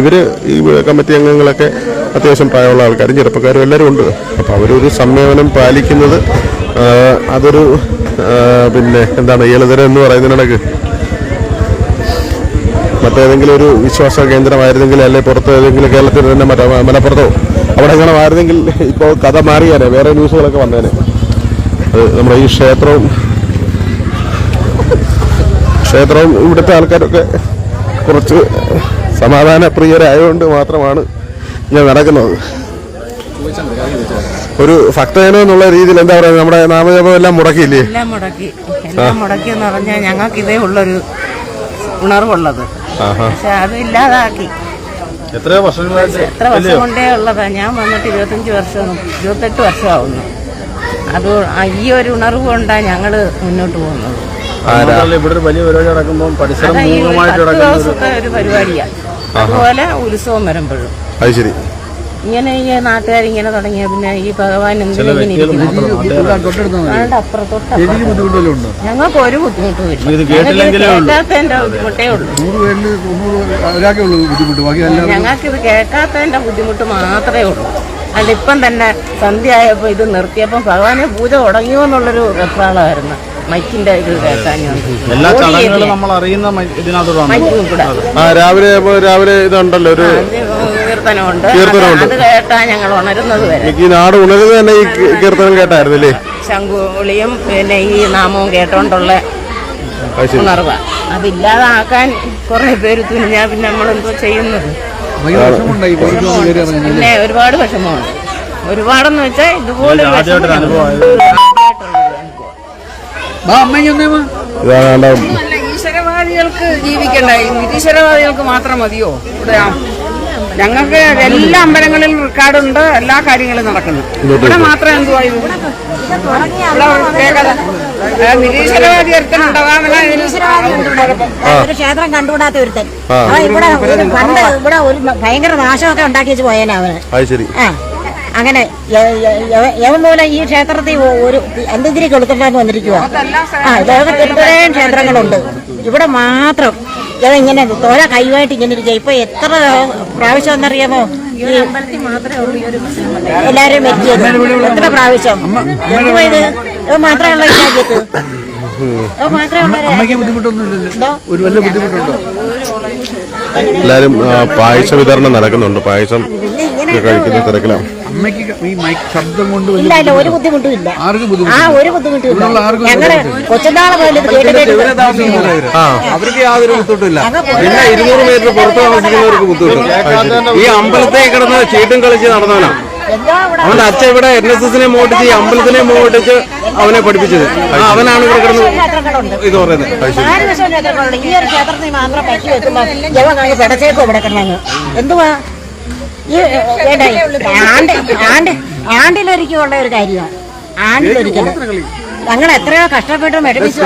ഈ കമ്മിറ്റി അംഗങ്ങളൊക്കെ അത്യാവശ്യം പ്രായമുള്ള ആൾക്കാരും ചെറുപ്പക്കാരും എല്ലാവരും ഉണ്ട്. അപ്പോൾ അവരൊരു സംയമനം പാലിക്കുന്നത് അതൊരു പിന്നെ എന്താണ് ഏലതരം എന്ന് പറയുന്നതിനിടയ്ക്ക് മറ്റേതെങ്കിലും ഒരു വിശ്വാസ കേന്ദ്രമായിരുന്നെങ്കിൽ അല്ലെ പുറത്ത് ഏതെങ്കിലും കേരളത്തിൽ തന്നെ മലപ്പുറത്തോ അവിടെ എങ്ങനെ ആയിരുന്നെങ്കിൽ ഇപ്പോൾ കഥ മാറിയാനെ, വേറെ ന്യൂസുകളൊക്കെ വന്നേനെ. അത് നമ്മുടെ ഈ ക്ഷേത്രവും ഇവിടുത്തെ ആൾക്കാരൊക്കെ കുറച്ച് സമാധാന പ്രിയരായതുകൊണ്ട് മാത്രമാണ് ഞാൻ നടക്കുന്നത്. ഒരു ഭക്തജനം എന്നുള്ള രീതിയിൽ എന്താ പറയുക, നമ്മുടെ നാമജപം എല്ലാം മുടക്കിയില്ലേ? എല്ലാം മുടക്കി എന്ന് പറഞ്ഞാൽ ഞങ്ങൾക്ക് ഇതേ ഉള്ളൊരു ഉണർവുള്ളത്. പക്ഷെ അത് ഇല്ലാതാക്കി. എത്ര വർഷം കൊണ്ടേ ഉള്ളതാ. ഞാൻ വന്നിട്ട് 28 വർഷമാവുന്നു. അത് ഈ ഒരു ഉണർവ് കൊണ്ടാണ് ഞങ്ങള് മുന്നോട്ട് പോകുന്നത്. ഇവിടെ ഒരു വലിയ പരിപാടി നടക്കുമ്പോൾ പരിസരം ദിവസത്തെ ഒരു പരിപാടിയാണ്. അതുപോലെ ഉത്സവം വരുമ്പോഴും അത് ശരി ഇങ്ങനെ ഈ നാട്ടുകാരിങ്ങനെ തുടങ്ങിയ പിന്നെ ഈ ഭഗവാൻ എന്തിനാ ഞങ്ങൾക്ക് ഒരു ബുദ്ധിമുട്ടും ഇല്ല. കേൾക്കാത്തതിന്റെ ബുദ്ധിമുട്ടേ ഉള്ളൂ. ഞങ്ങൾക്ക് ഇത് കേൾക്കാത്തതിന്റെ ബുദ്ധിമുട്ട് മാത്രമേ ഉള്ളൂ. അല്ല ഇപ്പം തന്നെ സന്ധ്യ ആയപ്പോ ഇത് നിർത്തിയപ്പോ ഭഗവാനെ പൂജ തുടങ്ങിയോ എന്നുള്ളൊരു വെപ്രാളമായിരുന്നു. മൈക്കിന്റെ ഇത് എല്ലാ ചടങ്ങുകളും നമ്മൾ അറിയുന്ന മൈക്കും കൂടെ രാവിലെ ഇതുണ്ടല്ലോ ഒരു കീർത്തനമുണ്ട്. അത് കേട്ടാ ഞങ്ങൾ ഉണരുന്നത് വരെ. ഈ നാട് ഉണരുന്നത് തന്നെ ഈ കീർത്തനം കേട്ടായിരുന്നില്ലേ? ശംഖുളിയും പിന്നെ ഈ നാമവും കേട്ടോണ്ടുള്ള ഉണർവ. അതില്ലാതാക്കാൻ കുറെ പേര് തുനിഞ്ഞാ പിന്നെ നമ്മളെന്തോ ചെയ്യുന്നത്. പിന്നെ ഒരുപാട് വിഷമമുണ്ട്. ഒരുപാടെന്ന് വെച്ചാൽ ഇതുപോലെ ഈശ്വരവാദികൾക്ക് ജീവിക്കണ്ട, നിരീശ്വരവാദികൾക്ക് മാത്രം മതിയോ? ഇവിടെ ഞങ്ങൾക്ക് എല്ലാ അമ്പലങ്ങളിലും റെക്കോർഡുണ്ട്, എല്ലാ കാര്യങ്ങളും നടക്കുന്നു. ഇവിടെ മാത്രം എന്തുവാ നിരീശ്വരവാദി ഒരു ക്ഷേത്രം കണ്ടുകൂടാത്ത ഒരുത്തൻ ഇവിടെ പണ്ട് ഇവിടെ ഒരു ഭയങ്കര നാശമൊക്കെ ഉണ്ടാക്കി വെച്ച് പോയേനെ അവന്. അങ്ങനെ യവൻ പോലെ ഈ ക്ഷേത്രത്തിൽ ഒരു എന്തിരി കൊളുത്തുണ്ടാന്ന് വന്നിരിക്കുക. ലോകത്തിൽ ഇത്രയും ക്ഷേത്രങ്ങളുണ്ട്, ഇവിടെ മാത്രം ഇങ്ങനെ തോര കൈവായിട്ട് ഇങ്ങനെ ഇരിക്കുക. ഇപ്പൊ എത്ര പ്രാവശ്യം എന്നറിയാമോ എല്ലാരും മരിച്ചത്? എത്ര പ്രാവശ്യം? എന്തുവാ ഇത്? മാത്രമേ ഉള്ള ഈ രാജ്യത്ത് എല്ലാരും പായസ വിതരണം നടക്കുന്നുണ്ട്. പായസം കഴിക്കുന്ന തിരക്കിലാണ്. ഇല്ല ഇല്ല, ഒരു ബുദ്ധിമുട്ടും ഇല്ല. ഒരു ബുദ്ധിമുട്ടും ഇല്ല. ഞങ്ങള് കൊച്ചുനാളെ പോലെ അവർക്ക് യാതൊരു ബുദ്ധിമുട്ടില്ല. പിന്നെ 200 മീറ്റർ പുറത്ത് താമസിക്കുന്നവർക്ക് ബുദ്ധിമുട്ട്. ഈ അമ്പലത്തിൽ കിടന്ന് ചീട്ടും കളിച്ച് നടന്നവനാ. അവന്റെ അച്ഛൻ ഇവിടെ NSS മോട്ടിച്ച് ഈ അമ്പലത്തിനെ മോട്ടിച്ച് അവനെ പഠിപ്പിച്ചത്. അവനാണ് ഇവിടെ കിടന്ന് ഇത് പറയുന്നത്. ഈ ഒരു ക്ഷേത്രത്തിൽ മാത്രം പറ്റി വെക്കുമ്പോ ജവങ്ങ് പെടച്ചേക്കും ഇവിടെ കിടന്നു. എന്തുവാ ഈ ആണ്ടിലൊരിക്കലുള്ള ഒരു കാര്യമാണ്. ആണ്ടിലൊരിക്കലും ഞങ്ങൾ എത്രയോ കഷ്ടപ്പെട്ട് മെഡിസിൻ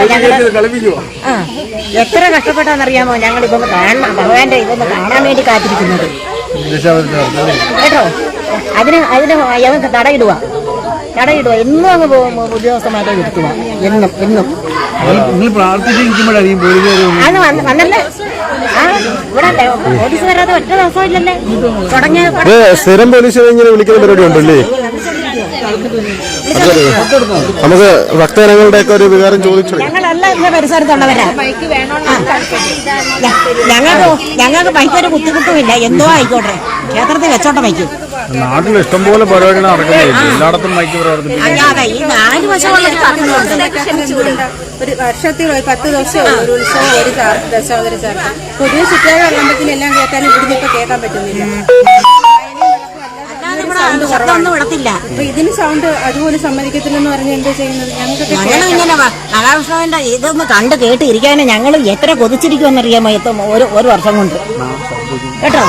എത്ര കഷ്ടപ്പെട്ടാന്നറിയാമോ ഞങ്ങളിപ്പോ കാണണം. ഭഗവാന്റെ ഇതൊന്ന് കാണാൻ വേണ്ടി കാത്തിരിക്കുന്നത് കേട്ടോ. അതിന് ഞങ്ങൾക്ക് തടയിടുക. എന്നും അങ്ങ് ഉദ്യോഗസ്ഥന്മാരെ നിർത്തുക. എന്നും അത് വന്നല്ലേ. ഇവിടെ പോലീസ് വരാതെ ഒറ്റ ദിവസം ഇല്ലല്ലേ തുടങ്ങിയ സ്ഥിരം പോലീസ് ഇങ്ങനെ വിളിക്കുന്ന പരിപാടി ഉണ്ടല്ലേ? നമുക്ക് ഭക്തജനങ്ങളുടെ ഒക്കെ ഒരു വികാരം ചോദിച്ചു. ഞങ്ങളല്ല ഇതിന്റെ പരിസരത്തുള്ളവരാ. ഞങ്ങൾക്ക് ബൈക്കൊരു ബുദ്ധിമുട്ടുമില്ല. എന്തോ ആയിക്കോട്ടെ, ക്ഷേത്രത്തിൽ വെച്ചോട്ടെ ബൈക്ക്. നാട്ടിൽ ഇഷ്ടംപോലെ പരിപാടികൾ നടക്കുന്നില്ല, എല്ലായിടത്തും മൈക്ക് അതെ ഈ 4 വശമുള്ള ഒരു വർഷത്തിൽ 10 ദിവസം ഒരു ഉത്സവം, ഒരു ദശാവതാര ചാർട്ട്. പൊതുവെ ചുറ്റാതെ അമ്പലത്തിലെല്ലാം കേൾക്കാൻ ഇവിടുന്ന് ഇപ്പൊ കേൾക്കാൻ പറ്റുന്നില്ല. അപ്പൊ ഇതിന് സൗണ്ട് അതുപോലെ സമ്മതിക്കത്തില്ലെന്ന് പറഞ്ഞാൽ എന്താ ചെയ്യുന്നത്? ഞങ്ങൾ ഇങ്ങനെ മഹാവിഷ്ണുവിന്റെ ഇതൊന്ന് കണ്ട് കേട്ട് ഇരിക്കാനും ഞങ്ങൾ എത്ര കൊതിച്ചിരിക്കുമെന്നറിയാമോ ഒരു വർഷം കൊണ്ട് കേട്ടോ.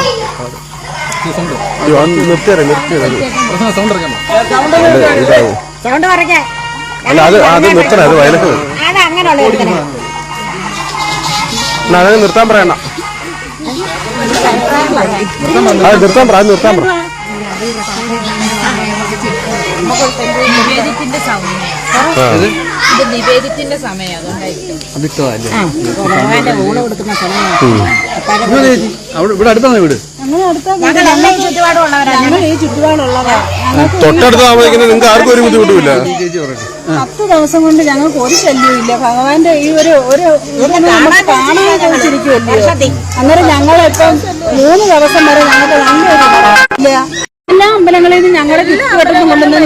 സൗണ്ട് കുറയ്ക്കാൻ അത് അങ്ങനെയുള്ള നിർത്താൻ പറയണ്ട. നിർത്താൻ പറ. നിവേദിത്തിന്റെ സമയം ഊണ് കൊടുക്കുന്ന സമയം ഇവിടെ അടുത്താണ് വീട്. തൊട്ടടുത്ത് താമസിക്കുന്നത് നിങ്ങൾക്ക് ആർക്കും ഒരു ബുദ്ധിമുട്ടുമില്ല. 10 ദിവസം കൊണ്ട് ഞങ്ങൾക്ക് ഒരു ശല്യവും ഇല്ല. ഭഗവാന്റെ ഈ ഒരു കാണാൻ വെച്ചിരിക്കുമല്ലോ. അന്നേരം ഞങ്ങളിപ്പം 3 ദിവസം വരെ ഞങ്ങൾക്ക് നല്ലൊരു എല്ലാ അമ്പലങ്ങളിൽ നിന്ന് ഞങ്ങളുടെ ചുറ്റുവട്ടത്തും കൊണ്ടുവന്ന്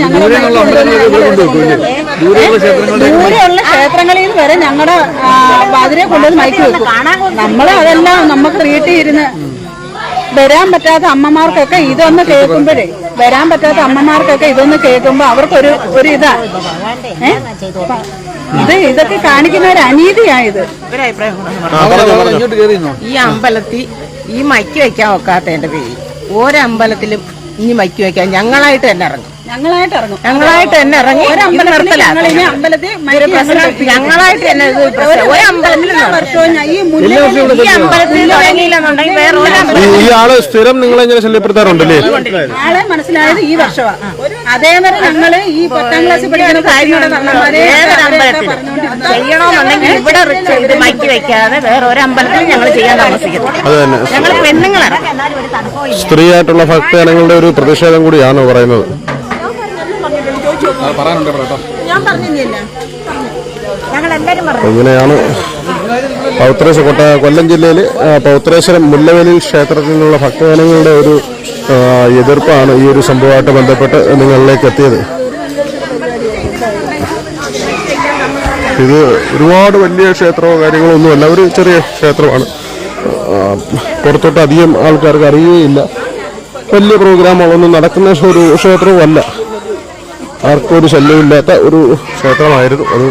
ദൂരെയുള്ള ക്ഷേത്രങ്ങളിൽ നിന്ന് വരെ ഞങ്ങളുടെ അതിരെ കൊണ്ടുവന്ന് മയക്കി വെക്കും. നമ്മള് അതെല്ലാം നമുക്ക് വീട്ടിൽ ഇരുന്ന് വരാൻ പറ്റാത്ത അമ്മമാർക്കൊക്കെ ഇതൊന്ന് കേൾക്കുമ്പോഴേ ഇതൊന്ന് കേൾക്കുമ്പോ അവർക്കൊരു ഇതാ ഇതൊക്കെ കാണിക്കുന്ന ഒരു അനീതിയായത്. ഈ അമ്പലത്തിൽ ഈ മൈക്ക് വെക്കാൻ ഒക്കാത്തതിന്റെ പേര് ഓരമ്പലത്തിലും ഇനി മൈക്ക് വെക്കാൻ ഞങ്ങളായിട്ട് തന്നെ ഇറങ്ങും. ഞങ്ങളായിട്ട് തന്നെ ഇറങ്ങി ഞങ്ങളായിട്ട് തന്നെ ഈ ആള് സ്ഥിരം നിങ്ങളെ ഇങ്ങനെ ശല്യപ്പെടുത്താറുണ്ടല്ലേ? ആളെ മനസ്സിലായത് ഈ വർഷമാണ്. അതേവരെ ഞങ്ങള് ഈ 10ാം ക്ലാസ്സിൽ പഠിക്കുന്ന ചെയ്യണമെന്നുണ്ടെങ്കിൽ ഇവിടെ മൈക്ക് വെക്കാതെ വേറെ ഒരമ്പലത്തിൽ ഞങ്ങൾ ചെയ്യാൻ താമസിക്കുന്നു. ഞങ്ങൾ പെണ്ണുങ്ങളാണ്. സ്ത്രീയായിട്ടുള്ള ഭക്തജനങ്ങളുടെ ഒരു പ്രതിഷേധം കൂടിയാണോ പറയുന്നത്? ഇങ്ങനെയാണ് കൊല്ലം ജില്ലയിൽ പൗത്രേശ്വരം മുല്ലവേലി ക്ഷേത്രത്തിൽ നിന്നുള്ള ഭക്തജനങ്ങളുടെ ഒരു എതിർപ്പാണ് ഈ ഒരു സംഭവമായിട്ട് ബന്ധപ്പെട്ട് നിങ്ങളിലേക്ക് എത്തിയത്. ഇത് ഒരുപാട് വലിയ ക്ഷേത്രമോ കാര്യങ്ങളോ ഒന്നുമല്ല, ഒരു ചെറിയ ക്ഷേത്രമാണ്. പുറത്തോട്ട് അധികം ആൾക്കാർക്ക് അറിയുകയില്ല. വലിയ പ്രോഗ്രാമുകളൊന്നും നടക്കുന്ന ഒരു ക്ഷേത്രവും അല്ല. ആർക്കും ഒരു ശല്യമില്ലാത്ത ഒരു ക്ഷേത്രമായിരുന്നു അത്.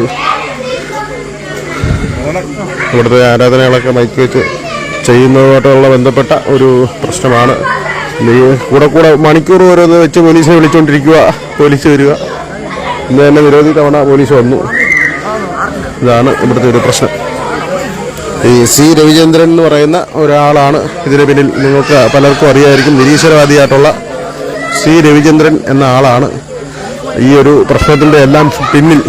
ഇവിടുത്തെ ആരാധനകളൊക്കെ മൈക്ക് വെച്ച് ചെയ്യുന്നതുമായിട്ടുള്ള ബന്ധപ്പെട്ട ഒരു പ്രശ്നമാണ്. കൂടെ മണിക്കൂർ ഓരോന്ന് വെച്ച് പോലീസിനെ വിളിച്ചുകൊണ്ടിരിക്കുക, പോലീസ് വരിക. ഇന്ന് തന്നെ നിരവധി തവണ പോലീസ് വന്നു. ഇതാണ് ഇവിടുത്തെ ഒരു പ്രശ്നം. ഈ സി രവിചന്ദ്രൻ എന്ന് പറയുന്ന ഒരാളാണ് ഇതിന് പിന്നിൽ. നിങ്ങൾക്ക് പലർക്കും അറിയായിരിക്കും, നിരീശ്വരവാദിയായിട്ടുള്ള സി രവിചന്ദ്രൻ എന്ന ആളാണ് ഈ ഒരു പ്രശ്നത്തിൻ്റെ എല്ലാം പിന്നിൽ